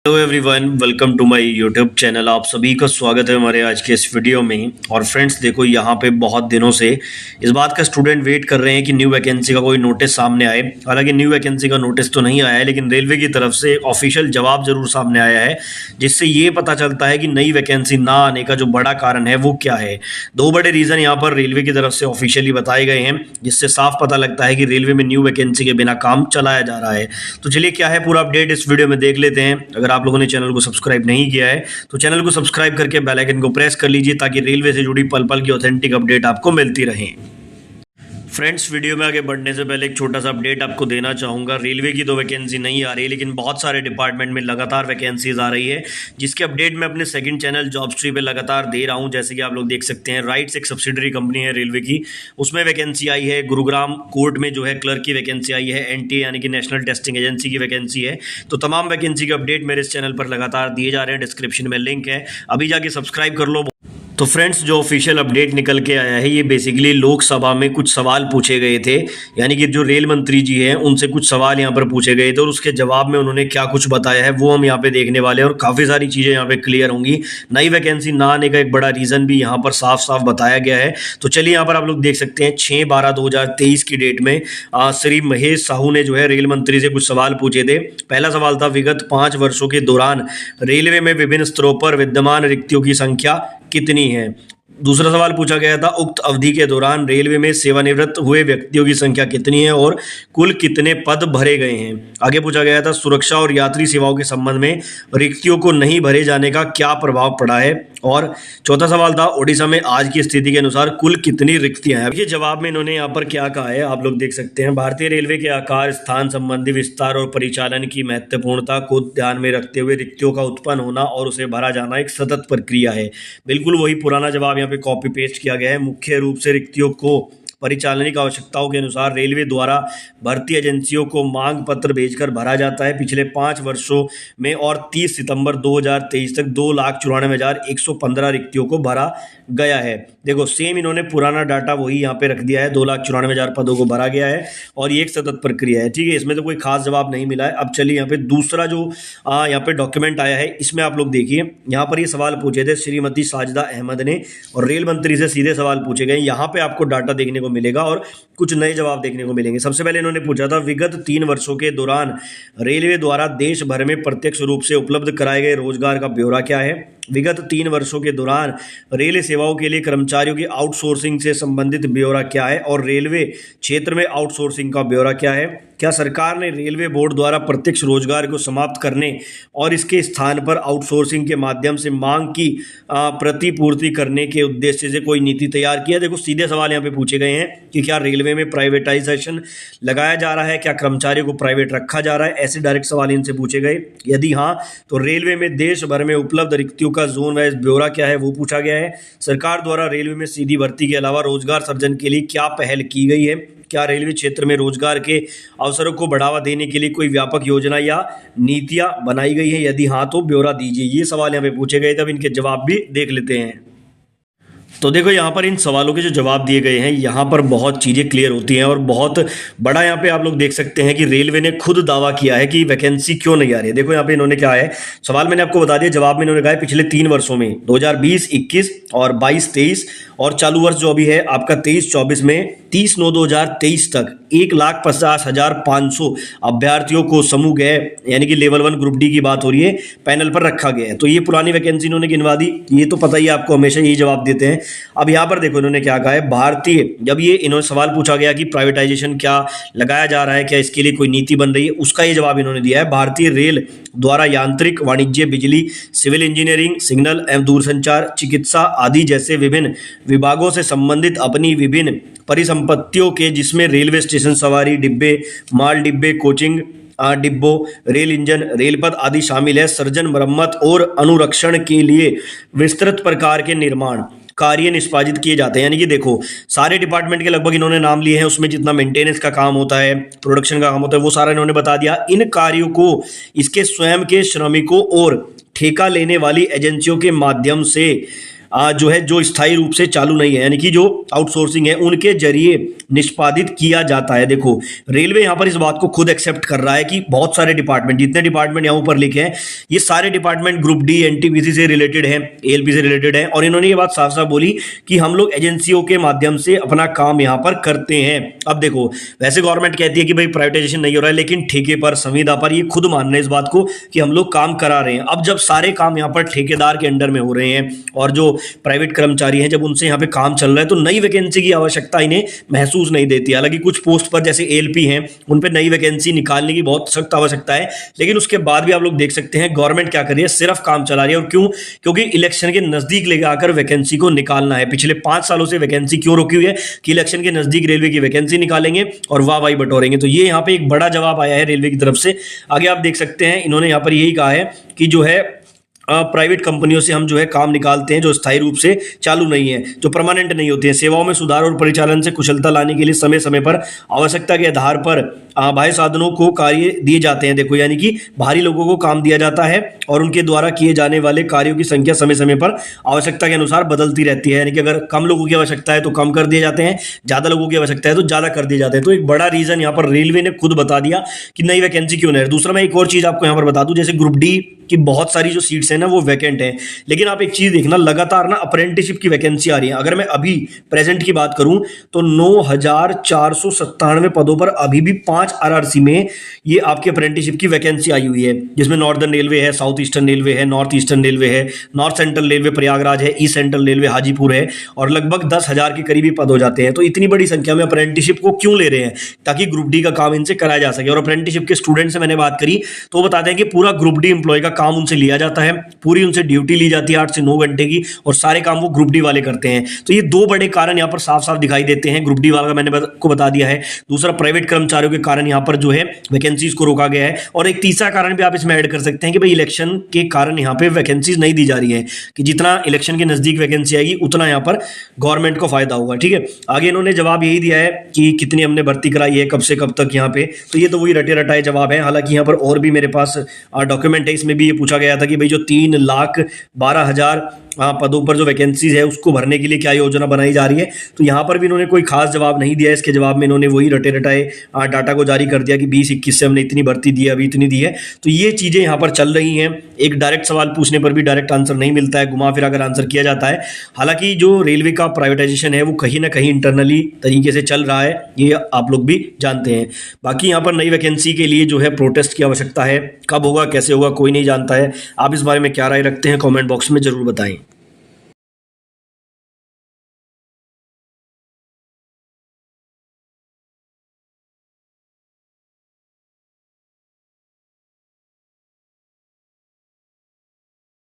Hello everyone, welcome to my YouTube channel. आप सभी का स्वागत है हमारे आज के इस वीडियो में। और फ्रेंड्स देखो, यहाँ पे बहुत दिनों से इस बात का स्टूडेंट वेट कर रहे हैं कि न्यू वैकेंसी का कोई नोटिस सामने आए। हालांकि न्यू वैकेंसी का नोटिस तो नहीं आया है, लेकिन रेलवे की तरफ से ऑफिशियल जवाब जरूर सामने आया है, जिससे ये पता चलता है कि नई वैकेंसी ना आने का जो बड़ा कारण है वो क्या है। दो बड़े रीज़न यहाँ पर रेलवे की तरफ से ऑफिशियली बताए गए हैं, जिससे साफ पता लगता है कि रेलवे में न्यू वैकेंसी के बिना काम चलाया जा रहा है। तो चलिए, क्या है पूरा अपडेट इस वीडियो में देख लेते हैं। अगर आप लोगों ने चैनल को सब्सक्राइब नहीं किया है तो चैनल को सब्सक्राइब करके बेल आइकन को प्रेस कर लीजिए, ताकि रेलवे से जुड़ी पल पल की ऑथेंटिक अपडेट आपको मिलती रहे। फ्रेंड्स, वीडियो में आगे बढ़ने से पहले एक छोटा सा अपडेट आपको देना चाहूँगा। रेलवे की तो वैकेंसी नहीं आ रही, लेकिन बहुत सारे डिपार्टमेंट में लगातार वैकेंसीज आ रही है, जिसके अपडेट मैं अपने सेकंड चैनल जॉब्सट्री पे लगातार दे रहा हूँ। जैसे कि आप लोग देख सकते हैं, राइट्स एक सब्सिडरी कंपनी है रेलवे की, उसमें वैकेंसी आई है। गुरुग्राम कोर्ट में जो है क्लर्क की वैकेंसी आई है। NTA यानी कि नेशनल टेस्टिंग एजेंसी की वैकेंसी है। तो तमाम वैकेंसी के अपडेट मेरे इस चैनल पर लगातार दिए जा रहे हैं। डिस्क्रिप्शन में लिंक है, अभी जाके सब्सक्राइब कर लो। तो फ्रेंड्स, जो ऑफिशियल अपडेट निकल के आया है, ये बेसिकली लोकसभा में कुछ सवाल पूछे गए थे, यानी कि जो रेल मंत्री जी हैं उनसे कुछ सवाल यहाँ पर पूछे गए थे, और उसके जवाब में उन्होंने क्या कुछ बताया है वो हम यहाँ पे देखने वाले हैं। और काफ़ी सारी चीज़ें यहाँ पे क्लियर होंगी। नई वैकेंसी ना आने का एक बड़ा रीज़न भी यहाँ पर साफ साफ बताया गया है। तो चलिए, यहाँ पर आप लोग देख सकते हैं 6/12/2023 की डेट में श्री महेश साहू ने जो है रेल मंत्री से कुछ सवाल पूछे थे। पहला सवाल था, विगत 5 वर्षों के दौरान रेलवे में विभिन्न स्तरों पर विद्यमान रिक्तियों की संख्या कितनी है। दूसरा सवाल पूछा गया था, उक्त अवधि के दौरान रेलवे में सेवानिवृत्त हुए व्यक्तियों की संख्या कितनी है और कुल कितने पद भरे गए हैं। आगे पूछा गया था, सुरक्षा और यात्री सेवाओं के संबंध में रिक्तियों को नहीं भरे जाने का क्या प्रभाव पड़ा है। और चौथा सवाल था, ओडिशा में आज की स्थिति के अनुसार कुल कितनी रिक्तियां हैं। ये जवाब में इन्होंने यहाँ पर क्या कहा है आप लोग देख सकते हैं। भारतीय रेलवे के आकार, स्थान संबंधी विस्तार और परिचालन की महत्वपूर्णता को ध्यान में रखते हुए रिक्तियों का उत्पन्न होना और उसे भरा जाना एक सतत प्रक्रिया है। बिल्कुल वही पुराना जवाब यहाँ पे कॉपी पेस्ट किया गया है। मुख्य रूप से रिक्तियों को परिचालनिक आवश्यकताओं के अनुसार रेलवे द्वारा भर्ती एजेंसियों को मांग पत्र भेजकर भरा जाता है। पिछले 5 वर्षों में और 30 सितंबर 2023 तक 2,94,115 रिक्तियों को भरा गया है। देखो, सेम इन्होंने पुराना डाटा वही यहाँ पे रख दिया है। 2,94,000 पदों को भरा गया है और ये एक सतत प्रक्रिया है। ठीक है, इसमें तो कोई खास जवाब नहीं मिला है। अब चलिए, यहाँ पे दूसरा जो यहाँ पे डॉक्यूमेंट आया है, इसमें आप लोग देखिए, यहाँ पर ये सवाल पूछे थे श्रीमती साजिदा अहमद ने, और रेल मंत्री से सीधे सवाल पूछे गए। यहाँ पे आपको डाटा देखने को मिलेगा और कुछ नए जवाब देखने को मिलेंगे। सबसे पहले इन्होंने पूछा था, विगत 3 वर्षों के दौरान रेलवे द्वारा देश भर में प्रत्यक्ष रूप से उपलब्ध कराए गए रोजगार का ब्यौरा क्या है। विगत 3 वर्षों के दौरान रेल सेवाओं के लिए कर्मचारियों की आउटसोर्सिंग से संबंधित ब्यौरा क्या है, और रेलवे क्षेत्र में आउटसोर्सिंग का ब्यौरा क्या है। क्या सरकार ने रेलवे बोर्ड द्वारा प्रत्यक्ष रोजगार को समाप्त करने और इसके स्थान पर आउटसोर्सिंग के माध्यम से मांग की प्रतिपूर्ति करने के उद्देश्य से कोई नीति तैयार की है। देखो, सीधे सवाल यहाँ पे पूछे गए हैं कि क्या रेलवे में प्राइवेटाइजेशन लगाया जा रहा है, क्या कर्मचारियों को प्राइवेट रखा जा रहा है। ऐसे डायरेक्ट सवाल इनसे पूछे गए। यदि हाँ, तो रेलवे में देश भर में उपलब्ध रिक्तियों का जोन वाइज ब्यौरा क्या है वो पूछा गया है। सरकार द्वारा रेलवे में सीधी भर्ती के अलावा रोजगार सृजन के लिए क्या पहल की गई है। क्या रेलवे क्षेत्र में रोजगार के अवसरों को बढ़ावा देने के लिए कोई व्यापक योजना या नीतियां बनाई गई है। यदि हाँ, तो ब्यौरा दीजिए। ये सवाल यहाँ पे पूछे गए थे। अब इनके जवाब भी देख लेते हैं। तो देखो, यहाँ पर इन सवालों के जो जवाब दिए गए हैं, यहाँ पर बहुत चीज़ें क्लियर होती हैं। और बहुत बड़ा यहाँ पे आप लोग देख सकते हैं कि रेलवे ने खुद दावा किया है कि वैकेंसी क्यों नहीं आ रही है। देखो, यहाँ पे इन्होंने क्या है, सवाल मैंने आपको बता दिया, जवाब में इन्होंने कहा है पिछले 3 वर्षों में 2020-21 और 22-23 और चालू वर्ष जो अभी है आपका 23-24 में 30/9/2023 तक 1,50,500 अभ्यर्थियों को समूह गए, यानी कि लेवल 1 ग्रुप डी की बात हो रही है, पैनल पर रखा गया है। तो ये पुरानी वैकेंसी इन्होंने गिनवा दी। ये तो पता ही है आपको, हमेशा यही जवाब देते हैं। अब यहाँ पर देखो, इन्होंने क्या कहा है, भारतीय, जब ये इन्होंने सवाल पूछा गया कि प्राइवेटाइजेशन क्या लगाया जा रहा है, क्या इसके लिए कोई नीति बन रही है, उसका ये जवाब इन्होंने दिया है। भारतीय रेल द्वारा यांत्रिक, वाणिज्य, बिजली, सिविल इंजीनियरिंग, सिग्नल एवं दूरसंचार, चिकित्सा आदि जैसे विभिन्न विभागों से संबंधित अपनी विभिन्न परिसंपत्तियों के, जिसमें रेलवे स्टेशन, सवारी डिब्बे, माल डिब्बे, कोचिंग डिब्बों, रेल इंजन, रेलपथ आदि शामिल है, सर्जन, मरम्मत और अनुरक्षण के लिए विस्तृत प्रकार के निर्माण कार्य निष्पादित किए जाते हैं। यानी कि देखो, सारे डिपार्टमेंट के लगभग इन्होंने नाम लिए हैं। उसमें जितना मेंटेनेंस का काम होता है, प्रोडक्शन का काम होता है, वो सारा इन्होंने बता दिया। इन कार्यों को इसके स्वयं के श्रमिकों और ठेका लेने वाली एजेंसियों के माध्यम से जो है जो स्थायी रूप से चालू नहीं है, यानी कि जो आउटसोर्सिंग है उनके जरिए निष्पादित किया जाता है। देखो रेलवे यहाँ पर इस बात को खुद एक्सेप्ट कर रहा है कि बहुत सारे डिपार्टमेंट, जितने डिपार्टमेंट यहाँ ऊपर लिखे हैं ये सारे डिपार्टमेंट ग्रुप डी एनटीपीसी से रिलेटेड है, एएलपी से रिलेटेड है, और इन्होंने ये बात साफ साफ बोली कि हम लोग एजेंसियों के माध्यम से अपना काम यहाँ पर करते हैं। अब देखो वैसे गवर्नमेंट कहती है कि भाई प्राइवेटाइजेशन नहीं हो रहा है, लेकिन ठेके पर, संविदा पर ये खुद मान रहे हैं इस बात को कि हम लोग काम करा रहे हैं। अब जब सारे काम यहाँ पर ठेकेदार के अंडर में हो रहे हैं और जो प्राइवेट कर्मचारी हैं जब उनसे यहाँ पे काम चल रहा है तो नई वैकेंसी की आवश्यकता इन्हें महसूस नहीं देती। हालांकि कुछ पोस्ट पर जैसे एएलपी हैं उन पर नई वैकेंसी निकालने की बहुत सख्त आवश्यकता है, लेकिन उसके बाद भी आप लोग देख सकते हैं गवर्नमेंट क्या कर रही है, सिर्फ काम चला रही है। और क्यों? क्योंकि इलेक्शन के नजदीक लेकर आकर वैकेंसी को निकालना है। पिछले 5 सालों से वैकेंसी क्यों रोकी हुई है कि इलेक्शन के नजदीक रेलवे की वैकेंसी निकालेंगे और वाह वाही बटोरेंगे। तो ये यहाँ पे एक बड़ा जवाब आया है रेलवे की तरफ से। आगे आप देख सकते हैं इन्होंने यहाँ पर यही कहा है कि जो है प्राइवेट कंपनियों से हम जो है काम निकालते हैं जो स्थायी रूप से चालू नहीं है, जो परमानेंट नहीं होते हैं। सेवाओं में सुधार और परिचालन से कुशलता लाने के लिए समय समय पर आवश्यकता के आधार पर बाह्य साधनों को कार्य दिए जाते हैं। देखो यानी कि बाहरी लोगों को काम दिया जाता है और उनके द्वारा किए जाने वाले कार्यों की संख्या समय समय पर आवश्यकता के अनुसार बदलती रहती है। यानी कि अगर कम लोगों की आवश्यकता है तो कम कर दिए जाते हैं, ज़्यादा लोगों की आवश्यकता है तो ज़्यादा कर दिए जाते हैं। तो एक बड़ा रीज़न यहाँ पर रेलवे ने खुद बता दिया कि नई वैकेंसी क्यों नहीं है। दूसरा मैं एक और चीज़ आपको यहाँ पर बता दूँ, जैसे ग्रुप डी की बहुत सारी जो सीट्स हैं ना वो वैकेंट है, लेकिन आप एक चीज़ देखना लगातार ना अप्रेंटिसशिप की वैकेंसी आ रही है। अगर मैं अभी प्रेजेंट की बात करूं तो 9,497 पदों पर अभी भी 5 आरआरसी में ये आपके अप्रेंटिसशिप की वैकेंसी आई हुई है, जिसमें नॉर्दर्न रेलवे है, साउथ ईस्टर्न रेलवे है, नॉर्थ ईस्टर्न रेलवे है, नॉर्थ सेंट्रल रेलवे प्रयागराज है, ईस्ट सेंट्रल रेलवे हाजीपुर है, और लगभग 10,000 के करीबी पद हो जाते हैं। तो इतनी बड़ी संख्या में अप्रेंटिसशिप को क्यों ले रहे हैं? ताकि ग्रुप डी का काम इनसे कराया जा सके। और अप्रेंटिसशिप के स्टूडेंट से मैंने बात करी तो वो बताते हैं कि पूरा ग्रुप डी एम्प्लॉय का काम उनसे लिया जाता है, पूरी उनसे ड्यूटी ली जाती है 8 से 9 घंटे की, और सारे काम वो ग्रुप डी वाले करते हैं। तो ये 2 बड़े कारण यहाँ पर साफ साफ दिखाई देते हैं। ग्रुप डी वाला मैंने को बता दिया है, दूसरा प्राइवेट कर्मचारियों के कारण यहाँ पर जो है वैकेंसीज को रोका गया है, और एक तीसरा कारण भी आप इसमें ऐड कर सकते हैं कि भाई इलेक्शन के कारण यहाँ पे वैकेंसीज नहीं दी जा रही है, कि जितना इलेक्शन के नजदीक वैकेंसी आएगी उतना यहाँ पर गवर्नमेंट को फायदा होगा। ठीक है, आगे इन्होंने जवाब यही दिया है कि कितनी हमने भर्ती कराई है, कब से कब तक यहाँ पे। तो ये तो वही रटे रटाए जवाब है। हालांकि यहाँ पर और भी मेरे पास डॉक्यूमेंट है, इसमें भी ये पूछा गया था कि भाई जो 3,12,000 पदों पर जो वैकेंसीज है उसको भरने के लिए क्या योजना बनाई जा रही है। तो यहाँ पर भी इन्होंने कोई खास जवाब नहीं दिया। इसके जवाब में इन्होंने वही रटे रटाए डाटा को जारी कर दिया कि 20-21 से हमने इतनी भर्ती दी है, अभी इतनी दी है। तो ये चीज़ें यहाँ पर चल रही हैं। एक डायरेक्ट सवाल पूछने पर भी डायरेक्ट आंसर नहीं मिलता है, घुमा फिरा कर आंसर किया जाता है। हालांकि जो रेलवे का प्राइवेटाइजेशन है वो कहीं ना कहीं इंटरनली तरीके से चल रहा है, ये आप लोग भी जानते हैं। बाकी यहाँ पर नई वैकेंसी के लिए जो है प्रोटेस्ट की आवश्यकता है, कब होगा कैसे होगा कोई नहीं जानता है। आप इस बारे में क्या राय रखते हैं कॉमेंट बॉक्स में जरूर बताएं।